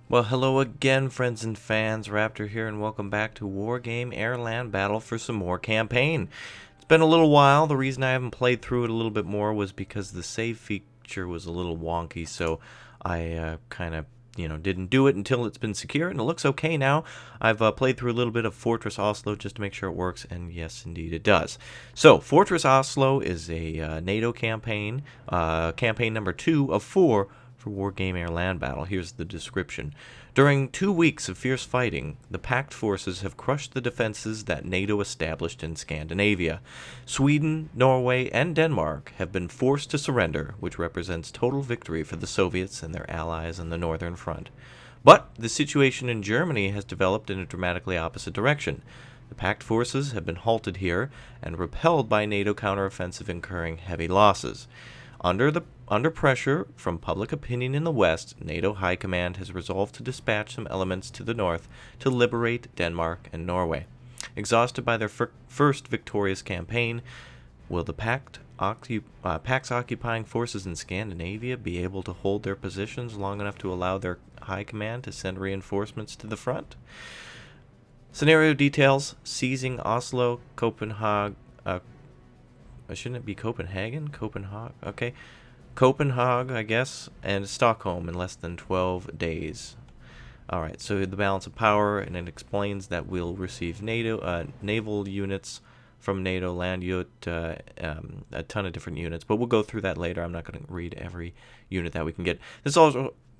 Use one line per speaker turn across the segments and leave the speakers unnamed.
Well, hello again, friends and fans. Raptor here, and welcome back to Wargame AirLand Battle for some more campaign. It's been a little while. The reason I haven't played through it a little bit more was because the save feature was a little wonky, so I kind of, didn't do it until it's been secure, and it looks okay now. I've played through a little bit of Fortress Oslo just to make sure it works, and yes, indeed it does. So, Fortress Oslo is a NATO campaign, campaign number 2 of 4 for Wargame Air Land Battle. Here's the description. During 2 weeks of fierce fighting, the Pact forces have crushed the defenses that NATO established in Scandinavia. Sweden, Norway, and Denmark have been forced to surrender, which represents total victory for the Soviets and their allies on the Northern Front. But the situation in Germany has developed in a dramatically opposite direction. The Pact forces have been halted here and repelled by NATO counteroffensive, incurring heavy losses. Under pressure from public opinion in the West, NATO High Command has resolved to dispatch some elements to the north to liberate Denmark and Norway. Exhausted by their first victorious campaign, will the Pact's occupying forces in Scandinavia be able to hold their positions long enough to allow their High Command to send reinforcements to the front? Scenario details: seizing Oslo, Copenhagen. Shouldn't it be Copenhagen? Copenhagen? Okay. Copenhagen, I guess, and Stockholm in less than 12 days. Alright, so the balance of power, and it explains that we'll receive naval units from NATO, land unit, a ton of different units, but we'll go through that later. I'm not going to read every unit that we can get.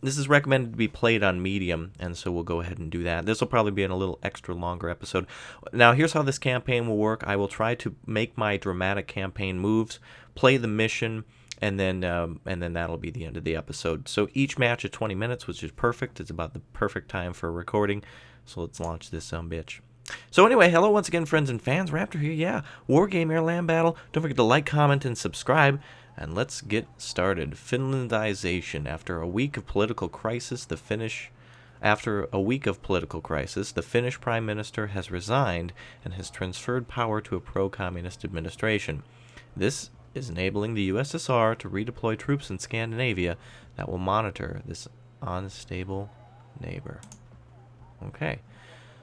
This is recommended to be played on medium, and so we'll go ahead and do that. This will probably be in a little extra longer episode. Now, here's how this campaign will work. I will try to make my dramatic campaign moves, play the mission, and then that'll be the end of the episode. So each match is 20 minutes, which is perfect. It's about the perfect time for recording. So let's launch this bitch. So anyway, hello once again, friends and fans. Raptor here, yeah. Wargame Air Land Battle. Don't forget to like, comment, and subscribe. And let's get started. Finlandization. After a week of political crisis, the Finnish Prime Minister has resigned and has transferred power to a pro-communist administration. This is enabling the USSR to redeploy troops in Scandinavia that will monitor this unstable neighbor. Okay.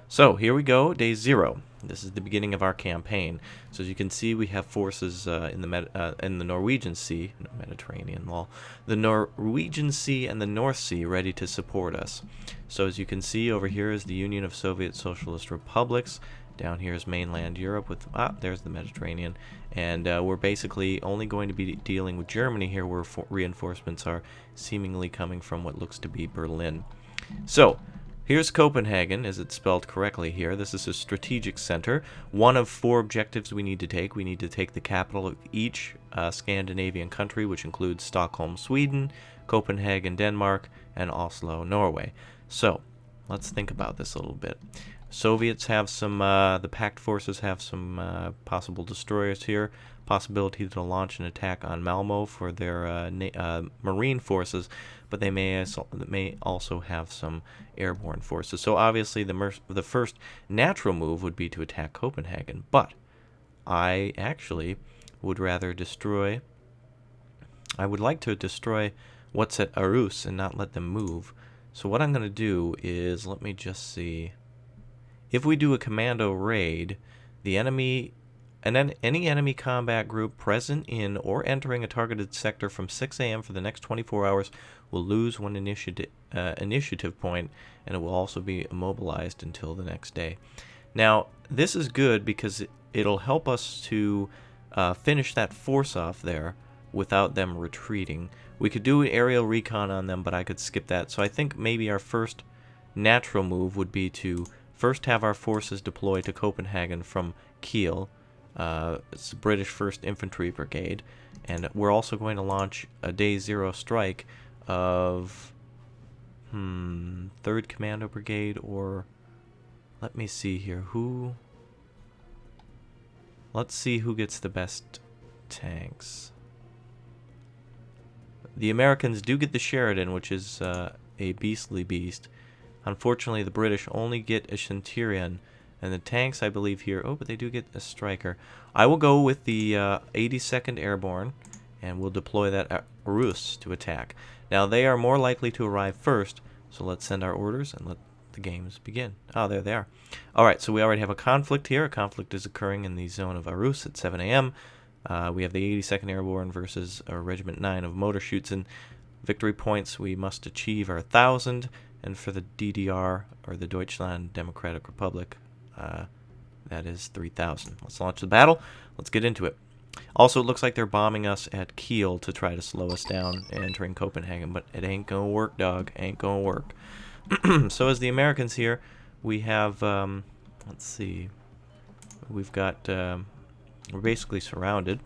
So here we go, day 0. This is the beginning of our campaign. So as you can see, we have forces in the Norwegian Sea, Mediterranean law, the Norwegian Sea and the North Sea ready to support us. So as you can see, over here is the Union of Soviet Socialist Republics. Down here is mainland Europe with, there's the Mediterranean. And we're basically only going to be dealing with Germany here, where reinforcements are seemingly coming from what looks to be Berlin. So here's Copenhagen, as it's spelled correctly here. This is a strategic center. One of 4 objectives we need to take. We need to take the capital of each Scandinavian country, which includes Stockholm, Sweden, Copenhagen, Denmark, and Oslo, Norway. So let's think about this a little bit. Soviets have some, the Pact forces have some possible destroyers here. Possibility to launch an attack on Malmo for their marine forces, but they may also have some airborne forces. So obviously the first natural move would be to attack Copenhagen, but I actually would rather destroy... I would like to destroy what's at Arus and not let them move. So what I'm going to do is, let me just see... If we do a commando raid, the enemy, and then any enemy combat group present in or entering a targeted sector from 6 a.m. for the next 24 hours will lose 1 initiative point, and it will also be immobilized until the next day. Now, this is good because it'll help us to finish that force off there without them retreating. We could do an aerial recon on them, but I could skip that. So I think maybe our first natural move would be to first have our forces deploy to Copenhagen from Kiel. It's the British 1st Infantry Brigade. And we're also going to launch a day 0 strike of 3rd Commando Brigade, or let me see here. Let's see who gets the best tanks. The Americans do get the Sheridan, which is a beastly beast. Unfortunately, the British only get a Centurion, and the tanks, I believe, here... Oh, but they do get a Striker. I will go with the 82nd Airborne, and we'll deploy that at Arus to attack. Now, they are more likely to arrive first, So let's send our orders and let the games begin. Oh, there they are. All right, so we already have a conflict here. A conflict is occurring in the zone of Arus at 7 a.m. We have the 82nd Airborne versus Regiment 9 of Motor Shoots. And victory points we must achieve are 1,000. And for the DDR, or the Deutschland Democratic Republic, that is 3,000. Let's launch the battle. Let's get into it. Also, it looks like they're bombing us at Kiel to try to slow us down entering Copenhagen, but it ain't gonna work, dog. Ain't gonna work. So as the Americans here, we have, let's see, we've got, we're basically surrounded,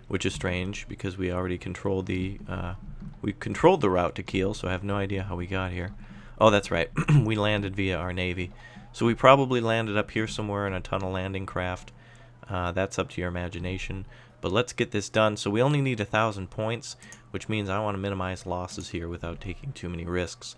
which is strange because we already controlled the, we controlled the route to Kiel, so I have no idea how we got here. Oh, that's right. We landed via our Navy. So we probably landed up here somewhere in a tunnel landing craft. That's up to your imagination. But let's get this done. So we only need 1,000 points, which means I want to minimize losses here without taking too many risks.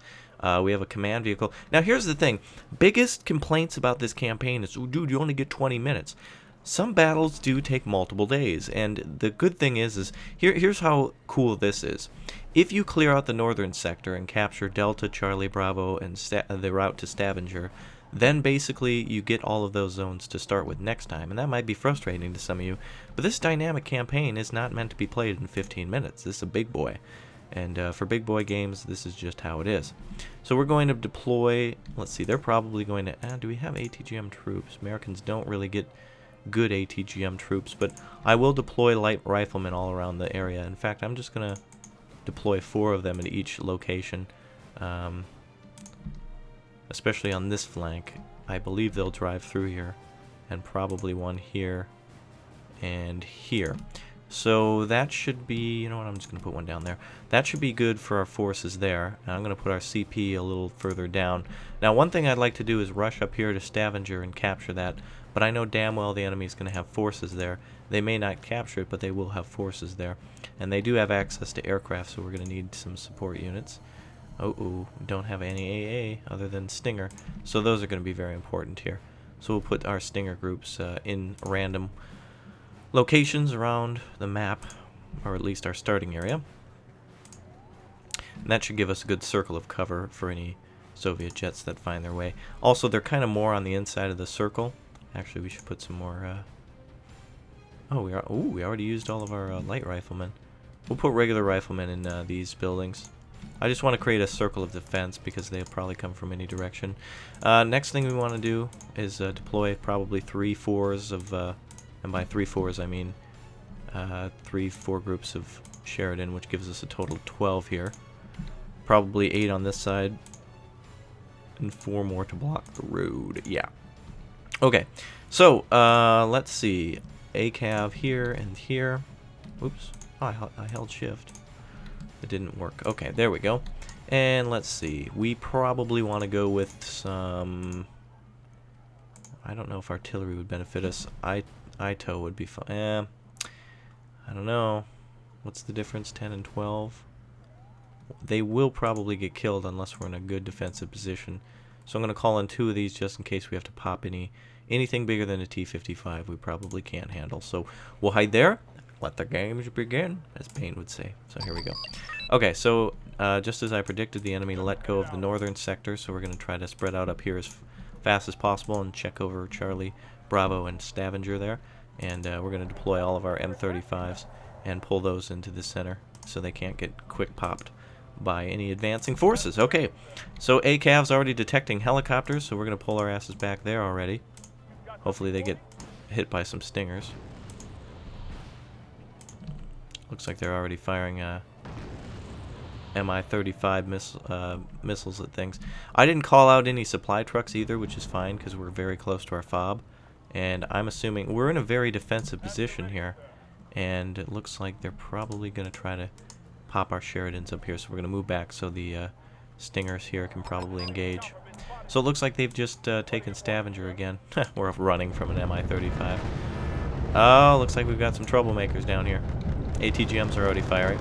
We have a command vehicle. Now here's the thing. Biggest complaints about this campaign is, oh, dude, you only get 20 minutes. Some battles do take multiple days, and the good thing is here's how cool this is. If you clear out the northern sector and capture Delta, Charlie, Bravo, and the route to Stavanger, then basically you get all of those zones to start with next time, and that might be frustrating to some of you, but this dynamic campaign is not meant to be played in 15 minutes. This is a big boy, and for big boy games, this is just how it is. So we're going to deploy, let's see, they're probably going to, do we have ATGM troops? Americans don't really get good ATGM troops, but I will deploy light riflemen all around the area. In fact, I'm just going to deploy 4 of them at each location, especially on this flank. I believe they'll drive through here, and probably one here and here. So that should be, you know what, I'm just going to put one down there. That should be good for our forces there. And I'm going to put our CP a little further down. Now, one thing I'd like to do is rush up here to Stavanger and capture that, but I know damn well the enemy is going to have forces there. They may not capture it, but they will have forces there. And they do have access to aircraft, so we're going to need some support units. Oh, don't have any AA other than Stinger, so those are going to be very important here. So we'll put our Stinger groups in random locations around the map, or at least our starting area. And that should give us a good circle of cover for any Soviet jets that find their way. Also, they're kind of more on the inside of the circle. Actually, we should put some more. We already used all of our light riflemen. We'll put regular riflemen in these buildings. I just want to create a circle of defense because they'll probably come from any direction. Next thing we want to do is deploy probably 3-4s of, and by 3-4s I mean 3-4 groups of Sheridan, which gives us a total of 12 here. Probably 8 on this side, and 4 more to block the road. Yeah. Okay, so let's see. ACAV here and here. Oops, I held shift. It didn't work. Okay, there we go. And let's see. We probably want to go with some... I don't know if artillery would benefit us. ITO would be fine. I don't know. What's the difference? 10 and 12? They will probably get killed unless we're in a good defensive position. So I'm going to call in 2 of these just in case we have to pop anything bigger than a T-55 we probably can't handle. So we'll hide there. Let the games begin, as Payne would say. So here we go. Okay, so just as I predicted, the enemy let go of the northern sector, so we're going to try to spread out up here as fast as possible and check over Charlie, Bravo, and Stavanger there. And we're going to deploy all of our M35s and pull those into the center so they can't get quick popped by any advancing forces. Okay, so ACAV's already detecting helicopters, so we're going to pull our asses back there already. Hopefully they get hit by some Stingers. Looks like they're already firing Mi-35 missiles at things. I didn't call out any supply trucks either, which is fine because we're very close to our FOB. And I'm assuming we're in a very defensive position here. And it looks like they're probably going to try to pop our Sheridans up here. So we're going to move back so the Stingers here can probably engage. So it looks like they've just taken Stavanger again. We're running from an Mi-35. Oh, looks like we've got some troublemakers down here. ATGMs are already firing.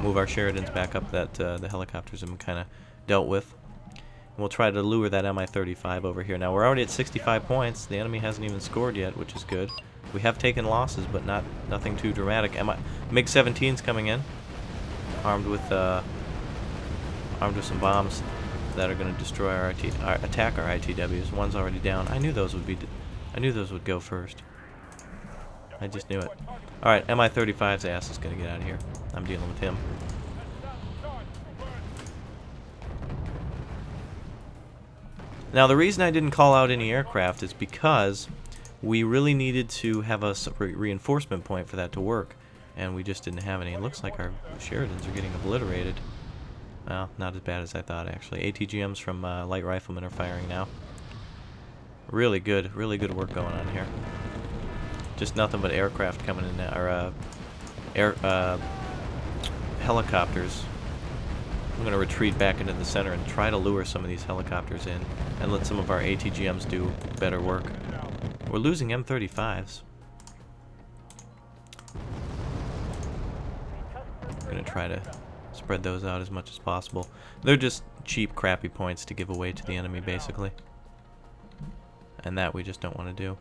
Move our Sheridans back up that the helicopters have been kind of dealt with. And we'll try to lure that Mi-35 over here. Now we're already at 65 points. The enemy hasn't even scored yet, which is good. We have taken losses, but nothing too dramatic. MiG-17's coming in. armed with some bombs that are going to destroy our attack our ITWs. One's already down. I knew those would go first. I just knew it. All right, Mi-35's ass is going to get out of here. I'm dealing with him. Now, the reason I didn't call out any aircraft is because we really needed to have a reinforcement point for that to work, and we just didn't have any. It looks like our Sheridans are getting obliterated. Well, not as bad as I thought, actually. ATGMs from light riflemen are firing now. Really good work going on here. Just nothing but aircraft coming in now, or helicopters. I'm going to retreat back into the center and try to lure some of these helicopters in and let some of our ATGMs do better work. We're losing M35s. I'm going to try to spread those out as much as possible. They're just cheap, crappy points to give away to the enemy, basically. And that we just don't want to do.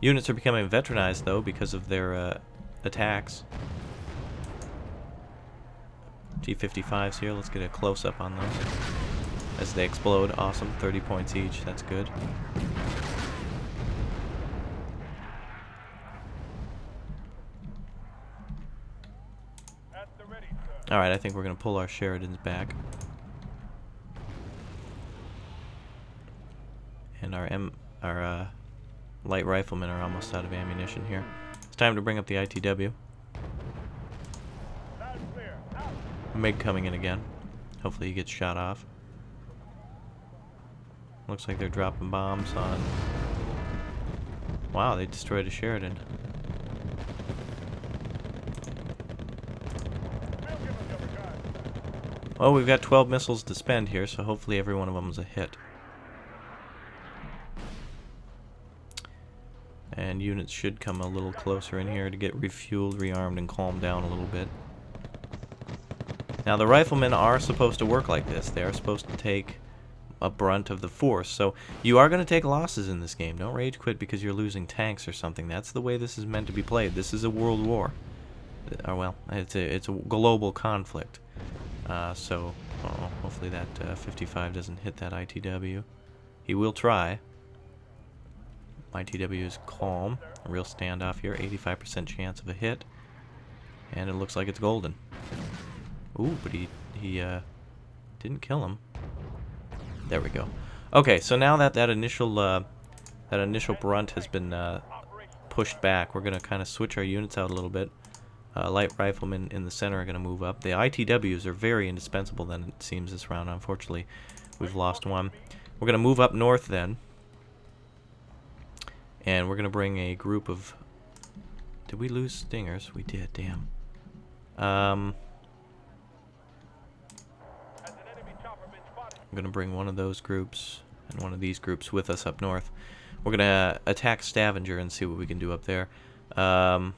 Units are becoming veteranized, though, because of their attacks. T-55s here. Let's get a close-up on those as they explode. Awesome. 30 points each. That's good. Alright, I think we're going to pull our Sheridans back. And our light riflemen are almost out of ammunition here. It's time to bring up the ITW. MiG coming in again. Hopefully he gets shot off. Looks like they're dropping bombs on... Wow, they destroyed a Sheridan. Well, we've got 12 missiles to spend here, so hopefully every one of them is a hit. And units should come a little closer in here to get refueled, rearmed, and calmed down a little bit. Now, the riflemen are supposed to work like this. They are supposed to take a brunt of the force. So you are going to take losses in this game. Don't rage quit because you're losing tanks or something. That's the way this is meant to be played. This is a world war. Well, it's a global conflict. So hopefully that 55 doesn't hit that ITW. He will try. ITW is calm. A real standoff here. 85% chance of a hit. And it looks like it's golden. Ooh, but he didn't kill him. There we go. Okay, so now that initial brunt has been pushed back, we're gonna kind of switch our units out a little bit. Light riflemen in the center are gonna move up. The ITWs are very indispensable. Then it seems this round. Unfortunately, we've lost one. We're gonna move up north then, and we're gonna bring a group of. Did we lose Stingers? We did. Damn. I'm going to bring one of those groups and one of these groups with us up north. We're going to attack Stavanger and see what we can do up there. Probably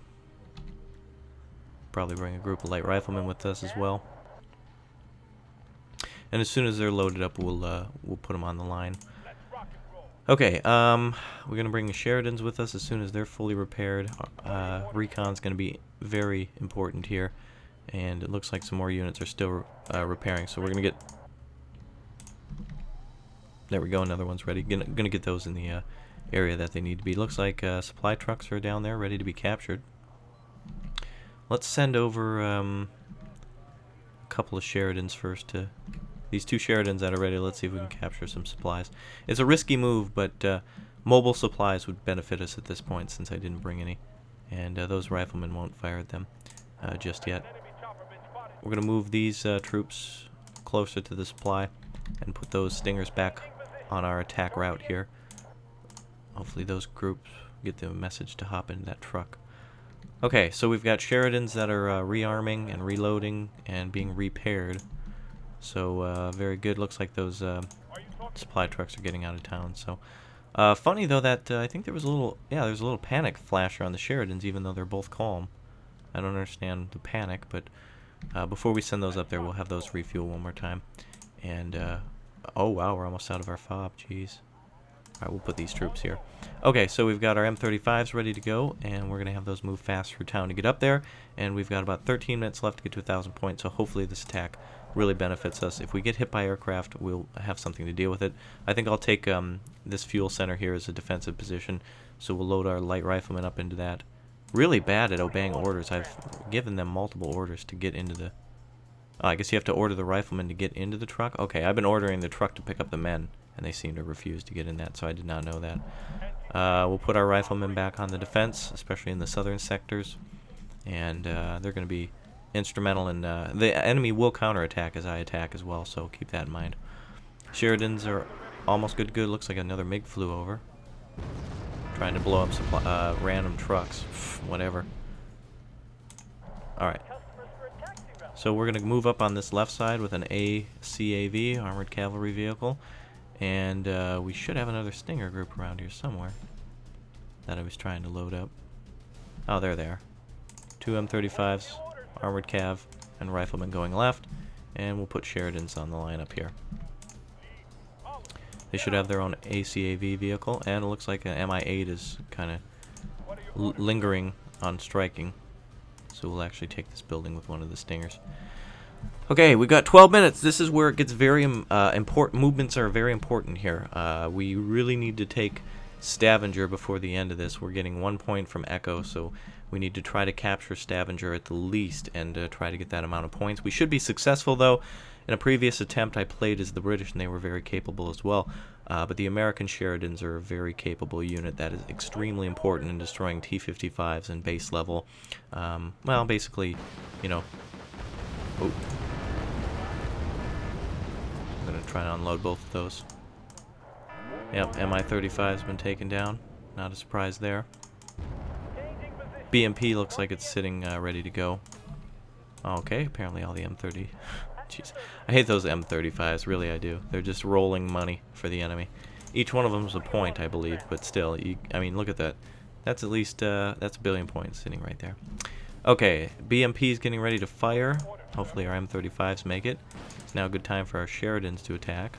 bring a group of light riflemen with us as well. And as soon as they're loaded up, we'll put them on the line. Okay, we're going to bring the Sheridans with us as soon as they're fully repaired. Recon's going to be very important here. And it looks like some more units are still repairing, so we're going to get... There we go, another one's ready. Gonna get those in the area that they need to be. Looks like supply trucks are down there, ready to be captured. Let's send over a couple of Sheridans first to... These two Sheridans that are ready, let's see if we can capture some supplies. It's a risky move, but mobile supplies would benefit us at this point since I didn't bring any. And those riflemen won't fire at them just yet. We're going to move these troops closer to the supply and put those Stingers back on our attack route here. Hopefully those groups get the message to hop into that truck. Okay, so we've got Sheridans that are rearming and reloading and being repaired. So very good. Looks like those supply trucks are getting out of town. So funny though that I think there was a little there's a little panic flasher on the Sheridans even though they're both calm. I don't understand the panic, but before we send those up there, we'll have those refuel one more time. And oh wow, we're almost out of our fob. Jeez. Alright, we'll put these troops here. Okay, so we've got our M35s ready to go, and we're going to have those move fast through town to get up there, and we've got about 13 minutes left to get to 1,000 points, so hopefully this attack really benefits us. If we get hit by aircraft, we'll have something to deal with it. I think I'll take this fuel center here as a defensive position, so we'll load our light riflemen up into that. Really bad at obeying orders. I've given them multiple orders to get into the... Oh, I guess you have to order the riflemen to get into the truck? Okay, I've been ordering the truck to pick up the men, and they seem to refuse to get in that, so I did not know that. We'll put our riflemen back on the defense, especially in the southern sectors, and they're going to be instrumental in... the enemy will counterattack as I attack as well, so keep that in mind. Sheridans are almost good. Looks like another MiG flew over. Trying to blow up random trucks. Whatever. Alright. So we're going to move up on this left side with an ACAV, Armored Cavalry Vehicle. And we should have another Stinger group around here somewhere that I was trying to load up. Oh, there they are. 2 M35s, Armored Cav, and Riflemen going left. And we'll put Sheridans on the line up here. They should have their own ACAV vehicle, and it looks like an MI-8 is kind of lingering on striking. So we'll actually take this building with one of the Stingers. Okay, we've got 12 minutes. This is where it gets very important. Movements are very important here. We really need to take Stavanger before the end of this. We're getting 1 point from Echo, so we need to try to capture Stavanger at the least and try to get that amount of points. We should be successful, though. In a previous attempt, I played as the British, and they were very capable as well. But the American Sheridans are a very capable unit that is extremely important in destroying T-55s and base level. Well, basically, you know... Oh. I'm going to try to unload both of those. Yep, Mi-35's been taken down. Not a surprise there. BMP looks like it's sitting ready to go. Okay, apparently all the M30... Jeez. I hate those M35s, really I do. They're just rolling money for the enemy. Each one of them is a point, I believe, but still, I mean, look at that. That's at least, that's a billion points sitting right there. Okay, BMP is getting ready to fire. Hopefully our M35s make it. It's now a good time for our Sheridans to attack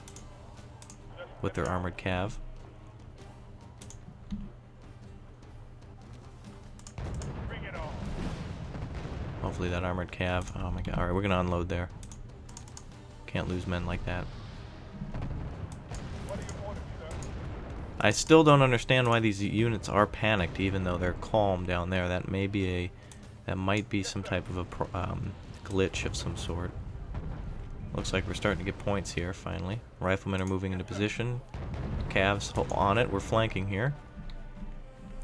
with their armored cav. Hopefully that armored cav, oh my god, alright, we're gonna unload there. Can't lose men like that. I still don't understand why these units are panicked, even though they're calm down there. That may be that might be some type of a glitch of some sort. Looks like we're starting to get points here. Finally, riflemen are moving into position. Cavs on it. We're flanking here.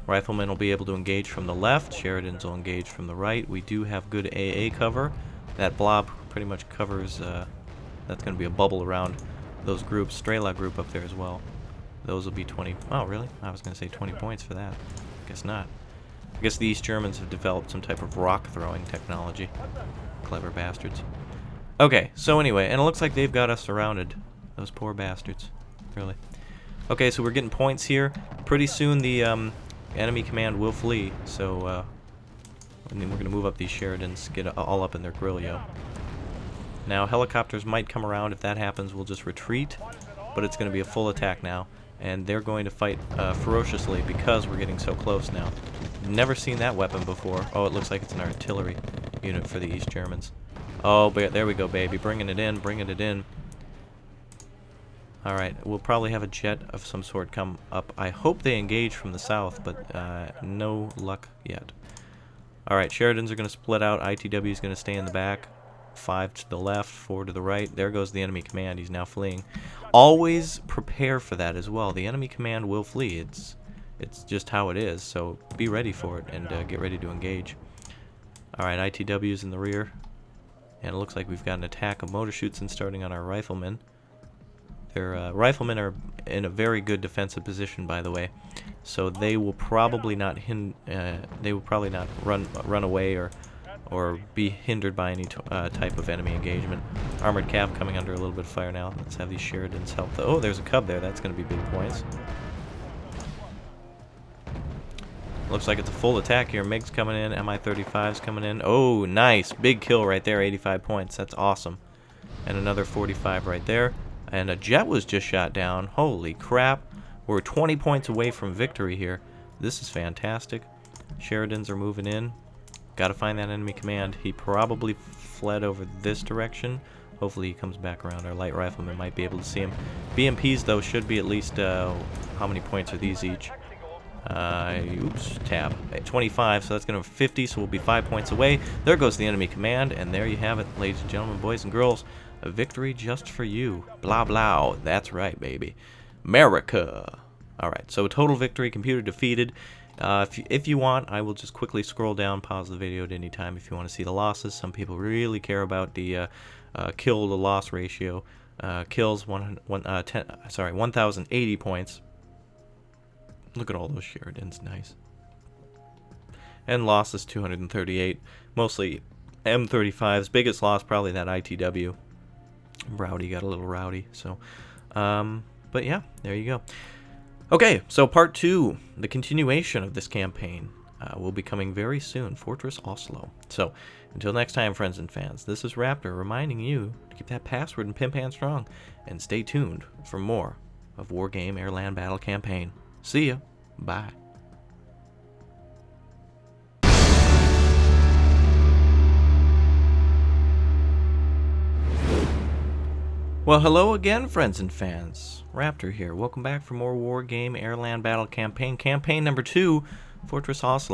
Riflemen will be able to engage from the left. Sheridans will engage from the right. We do have good AA cover. That blob pretty much covers. That's going to be a bubble around those groups. Strela group up there as well. Those will be 20... Oh, really? I was going to say 20 points for that. Guess not. I guess the East Germans have developed some type of rock-throwing technology. Clever bastards. Okay, so anyway, and it looks like they've got us surrounded. Those poor bastards. Really. Okay, so we're getting points here. Pretty soon the enemy command will flee, so and then we're going to move up these Sheridans, get all up in their grillio. Now, helicopters might come around. If that happens, we'll just retreat. But it's going to be a full attack now. And they're going to fight ferociously because we're getting so close now. Never seen that weapon before. Oh, it looks like it's an artillery unit for the East Germans. Oh, but there we go, baby. Bringing it in, bringing it in. Alright, we'll probably have a jet of some sort come up. I hope they engage from the south, but no luck yet. Alright, Sheridans are going to split out. ITW is going to stay in the back. 5 to the left, 4 to the right. There goes the enemy command. He's now fleeing. Always prepare for that as well. The enemy command will flee. It's just how it is. So be ready for it and get ready to engage. Alright, ITW's in the rear. And it looks like we've got an attack of motor chutes and starting on our riflemen. Their riflemen are in a very good defensive position, by the way. So they will probably not run away or be hindered by any type of enemy engagement. Armored cav coming under a little bit of fire now. Let's have these Sheridans help. Oh, there's a cub there. That's going to be big points. Looks like it's a full attack here. MiG's coming in. Mi-35's coming in. Oh, nice. Big kill right there. 85 points. That's awesome. And another 45 right there. And a jet was just shot down. Holy crap. We're 20 points away from victory here. This is fantastic. Sheridans are moving in. Gotta find that enemy command. He probably fled over this direction. Hopefully he comes back around. Our light rifleman might be able to see him. BMPs, though, should be at least, how many points are these each? Oops, tab. At 25, so that's going to be 50, so we'll be 5 points away. There goes the enemy command, and there you have it, ladies and gentlemen, boys and girls. A victory just for you. Blah, blah. That's right, baby. America. Alright, so total victory, computer defeated. If you want, I will just quickly scroll down, pause the video at any time if you want to see the losses. Some people really care about the kill to loss ratio. Kills 1,080 points. Look at all those Sheridans, nice. And losses 238, mostly M35s. Biggest loss probably that ITW. Rowdy got a little rowdy, so but yeah, there you go. Okay, so part 2, the continuation of this campaign, will be coming very soon, Fortress Oslo. So until next time, friends and fans, this is Raptor reminding you to keep that password and pin pan strong, and stay tuned for more of Wargame AirLand Battle Campaign. See ya. Bye. Well, hello again, friends and fans. Raptor here. Welcome back for more Wargame AirLand Battle Campaign. Campaign number 2, Fortress Oslo.